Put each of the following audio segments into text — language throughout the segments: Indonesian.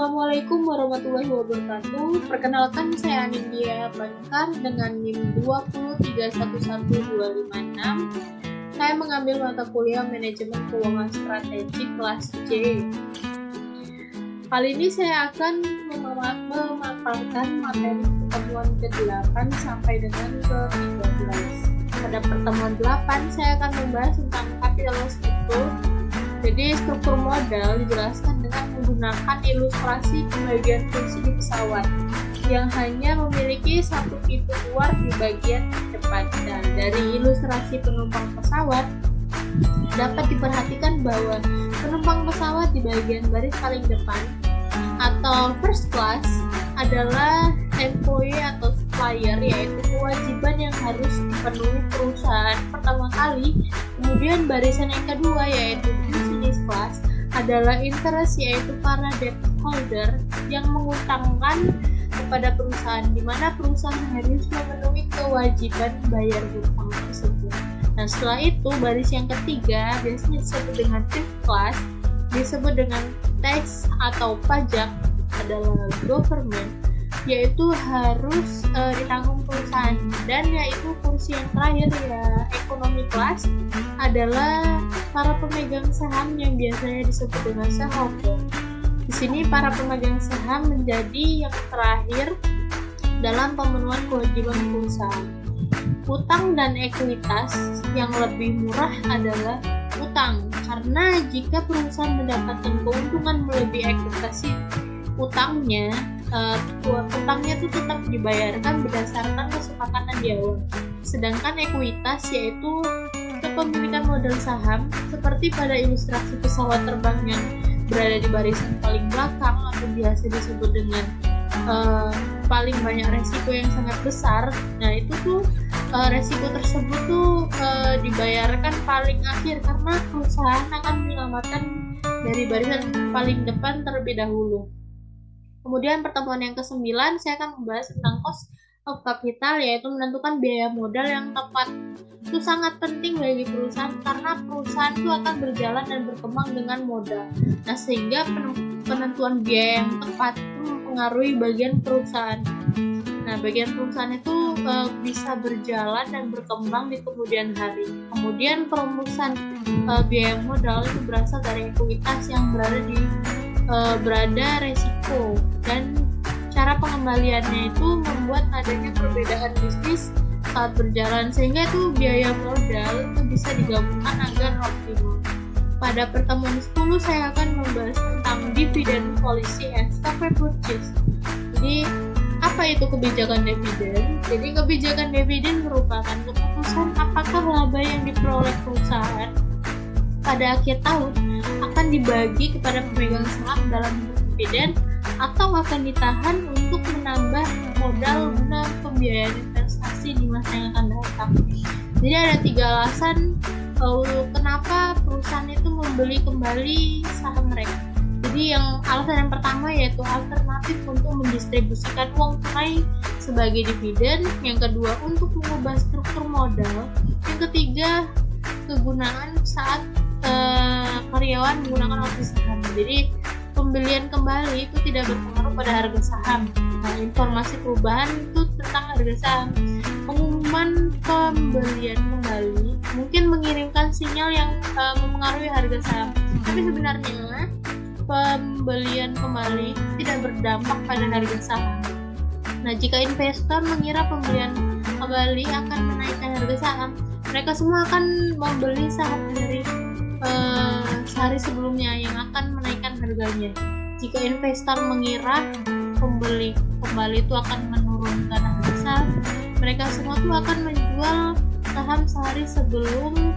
Assalamualaikum warahmatullahi wabarakatuh. Perkenalkan, saya Anindya Bankar dengan NIM 2311256. Saya mengambil mata kuliah Manajemen Keuangan Strategik kelas C. Kali ini saya akan memaparkan materi pertemuan ke-8 sampai dengan ke-13. Pada pertemuan 8, saya akan membahas tentang capital struktur. Jadi struktur modal dijelaskan dengan menggunakan ilustrasi pembagian fungsi di pesawat yang hanya memiliki satu pintu keluar di bagian depan. Dan dari ilustrasi penumpang pesawat dapat diperhatikan bahwa penumpang pesawat di bagian baris paling depan atau first class adalah employee atau supplier, yaitu kewajiban yang harus dipenuhi perusahaan pertama kali. Kemudian barisan yang kedua yaitu business class adalah interest, yaitu para debt holder yang mengutangkan kepada perusahaan, di mana perusahaan harus memenuhi kewajiban bayar hutang tersebut. Nah, setelah itu baris yang ketiga biasanya disebut dengan fifth class, disebut dengan tax atau pajak, adalah government, yaitu harus ditanggung perusahaan. Dan yaitu kursi yang terakhir ya economy class adalah para pemegang saham yang biasanya disebut dengan shareholder. Di sini para pemegang saham menjadi yang terakhir dalam pemenuhan kewajiban perusahaan. Utang dan ekuitas yang lebih murah adalah utang, karena jika perusahaan mendapatkan keuntungan melebihi ekspektasi utangnya itu tetap dibayarkan berdasarkan kesepakatan di awal. Sedangkan ekuitas yaitu kepemilikan modal saham, seperti pada ilustrasi pesawat terbang yang berada di barisan paling belakang atau biasa disebut dengan paling banyak resiko yang sangat besar. Nah, itu tuh resiko tersebut tuh dibayarkan paling akhir karena perusahaan akan menyelamatkan dari barisan paling depan terlebih dahulu. Kemudian pertemuan yang ke-9 saya akan membahas tentang cost of capital, yaitu menentukan biaya modal yang tepat. Itu sangat penting bagi perusahaan karena perusahaan itu akan berjalan dan berkembang dengan modal. Nah, sehingga penentuan biaya yang tepat itu mempengaruhi bagian perusahaan. Nah, bagian perusahaan itu bisa berjalan dan berkembang di kemudian hari. Kemudian perumusan biaya modal itu berasal dari ekuitas yang berada resiko, dan cara pengembaliannya itu membuat adanya perbedaan bisnis saat berjalan, sehingga itu biaya modal itu bisa digabungkan agar optimal. Pada pertemuan 10 saya akan membahas tentang dividend policy and stock repurchase. Jadi apa itu kebijakan dividen? Jadi kebijakan dividen merupakan keputusan apakah laba yang diperoleh perusahaan pada akhir tahun akan dibagi kepada pemegang saham dalam bentuk dividen atau akan ditahan untuk menambah modal guna pembiayaan investasi di masa yang akan datang. Jadi ada 3 alasan kenapa perusahaan itu membeli kembali saham mereka. Jadi alasan yang pertama yaitu alternatif untuk mendistribusikan uang tunai sebagai dividen, yang kedua untuk mengubah struktur modal, yang ketiga kegunaan saat karyawan menggunakan opsi saham. Jadi pembelian kembali itu tidak berpengaruh pada harga saham. Nah, informasi perubahan itu tentang harga saham. Pengumuman pembelian kembali mungkin mengirimkan sinyal yang mempengaruhi harga saham, tapi sebenarnya pembelian kembali tidak berdampak pada harga saham. Nah, jika investor mengira pembelian kembali akan menaikkan harga saham, mereka semua akan membeli saham dari sehari sebelumnya yang akan menaikkan harganya. Jika investor mengira pembeli kembali itu akan menurunkan harga saham, mereka semua itu akan menjual saham sehari sebelumnya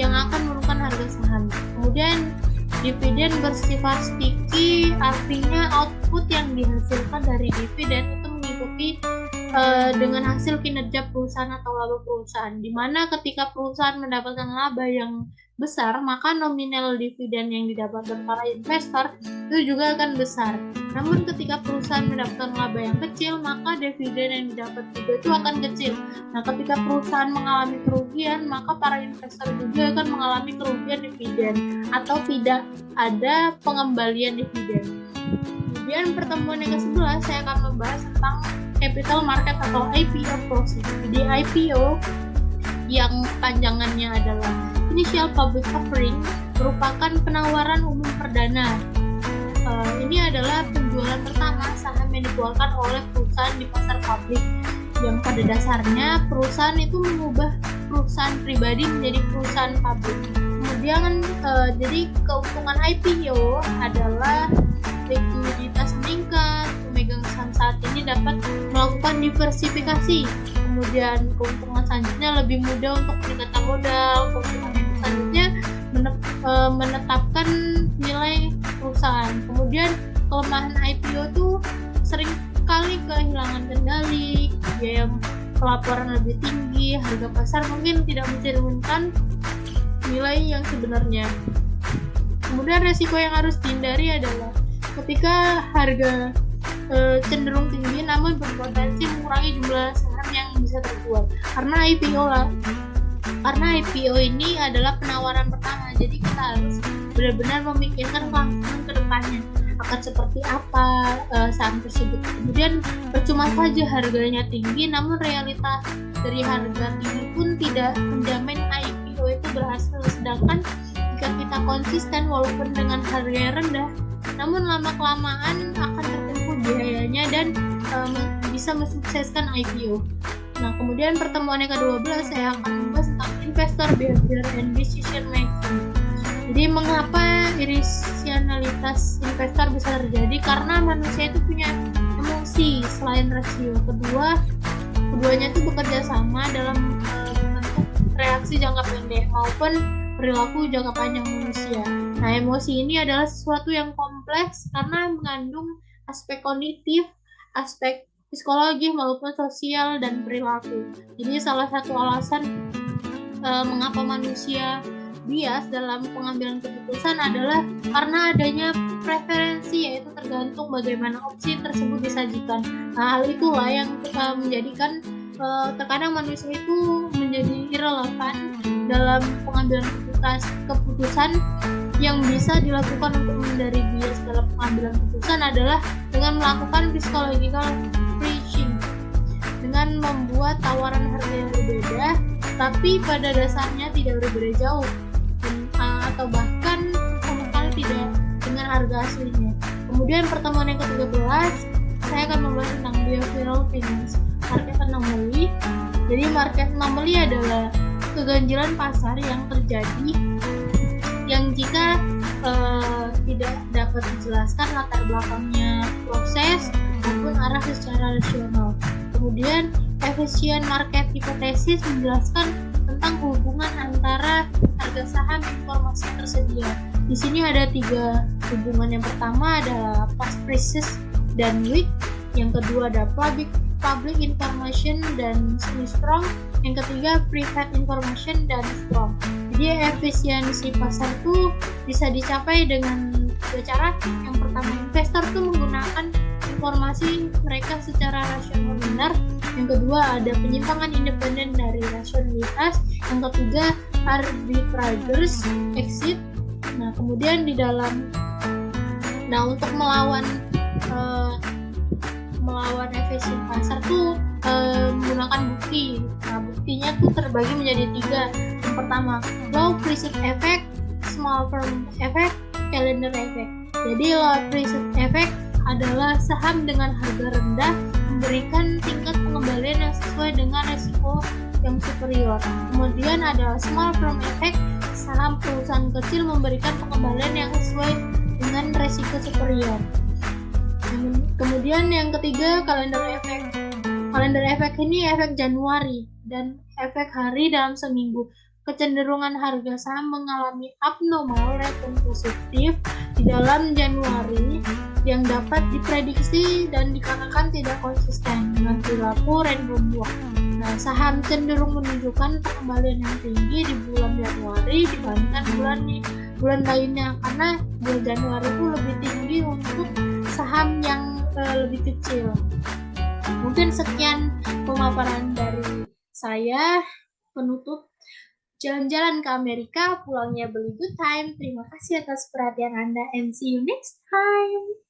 yang akan menurunkan harga saham. Kemudian dividen bersifat sticky, artinya output yang dihasilkan dari dividen itu mengikuti dengan hasil kinerja perusahaan atau laba perusahaan, di mana ketika perusahaan mendapatkan laba yang besar, maka nominal dividen yang didapat oleh para investor itu juga akan besar. Namun ketika perusahaan mendapatkan laba yang kecil, maka dividen yang didapat juga itu akan kecil. Nah, ketika perusahaan mengalami kerugian, maka para investor juga akan mengalami kerugian dividen atau tidak ada pengembalian dividen. Kemudian pertemuan yang ke-11 saya akan membahas tentang capital market atau IPO process. Jadi IPO yang panjangannya adalah Initial Public Offering merupakan penawaran umum perdana. Ini adalah penjualan pertama saham yang dikeluarkan oleh perusahaan di pasar publik, yang pada dasarnya perusahaan itu mengubah perusahaan pribadi menjadi perusahaan publik. Kemudian jadi keuntungan IPO adalah likuiditas meningkat, pemegang saham saat ini dapat melakukan diversifikasi. Kemudian keuntungan selanjutnya lebih mudah untuk meningkatkan modal. Keuntungan yang selanjutnya menetapkan nilai perusahaan. Kemudian kelemahan IPO itu sering kali kehilangan kendali, biaya pelaporan lebih tinggi, harga pasar mungkin tidak mencerminkan nilai yang sebenarnya. Kemudian resiko yang harus dihindari adalah ketika harga cenderung tinggi namun berpotensi mengurangi jumlah saham yang bisa terjual. Karena IPO ini adalah penawaran pertama, jadi kita harus benar-benar memikirkan kelangsungan ke depannya akan seperti apa saham tersebut. Kemudian percuma saja harganya tinggi, namun realitas dari harga tinggi pun tidak menjamin IPO itu berhasil. Sedangkan jika kita konsisten walaupun dengan harga yang rendah, namun lama-kelamaan akan tertipu biayanya dan bisa mensukseskan IPO. Nah, kemudian pertemuan yang ke-12 saya akan membahas tentang investor behavior and decision making. Jadi mengapa irasionalitas investor bisa terjadi? Karena manusia itu punya emosi selain rasio. Keduanya itu bekerja sama dalam bentuk reaksi jangka pendek maupun perilaku jangka panjang manusia. Nah, emosi ini adalah sesuatu yang kompleks karena mengandung aspek kognitif, aspek psikologi maupun sosial dan perilaku. Jadi salah satu alasan mengapa manusia bias dalam pengambilan keputusan adalah karena adanya preferensi, yaitu tergantung bagaimana opsi tersebut disajikan. Nah, hal itulah yang menjadikan terkadang manusia itu menjadi irrelevan dalam pengambilan keputusan. Yang bisa dilakukan untuk menghindari bias dalam pengambilan keputusan adalah dengan melakukan psychological preaching, dengan membuat tawaran harga yang berbeda, tapi pada dasarnya tidak berbeda jauh, atau bahkan sama sekali tidak dengan harga aslinya. Kemudian pertemuan yang ke-13 saya akan membahas tentang behavioral finance, market anomaly. Jadi market anomaly adalah keganjilan pasar yang terjadi yang jika tidak dapat dijelaskan latar belakangnya proses maupun arah secara rasional. Kemudian efficient market hypothesis menjelaskan tentang hubungan antara harga saham dan informasi tersedia. Di sini ada 3 hubungan. Yang pertama adalah past prices dan weak. Yang kedua ada public information dan semi-strong. Yang ketiga private information dan strong. Jadi efisiensi pasar itu bisa dicapai dengan 2 cara. Yang pertama, investor itu menggunakan informasi mereka secara rasional benar. Yang kedua, ada penyimpangan independen dari rasionalitas. Yang ketiga, arbitragers exit. Nah, kemudian untuk melawan efisien pasar tuh menggunakan bukti. Nah, buktinya tuh terbagi menjadi 3. Yang pertama, low preset effect, small firm effect, calendar effect. Jadi low preset effect adalah saham dengan harga rendah memberikan tingkat pengembalian yang sesuai dengan resiko yang superior. Kemudian ada small firm effect, saham perusahaan kecil memberikan pengembalian yang sesuai dengan resiko superior. Kemudian yang ketiga, calendar effect. Calendar effect ini efek Januari dan efek hari dalam seminggu. Kecenderungan harga saham mengalami abnormal return positif di dalam Januari yang dapat diprediksi dan dikarenakan tidak konsisten dengan perilaku random walk. Nah, saham cenderung menunjukkan pengembalian yang tinggi di bulan Januari dibandingkan bulan lainnya, karena bulan Januari itu lebih tinggi untuk saham yang lebih kecil. Mungkin sekian pemaparan dari saya. Penutup, jalan-jalan ke Amerika, pulangnya beli good time. Terima kasih atas perhatian Anda and see you next time.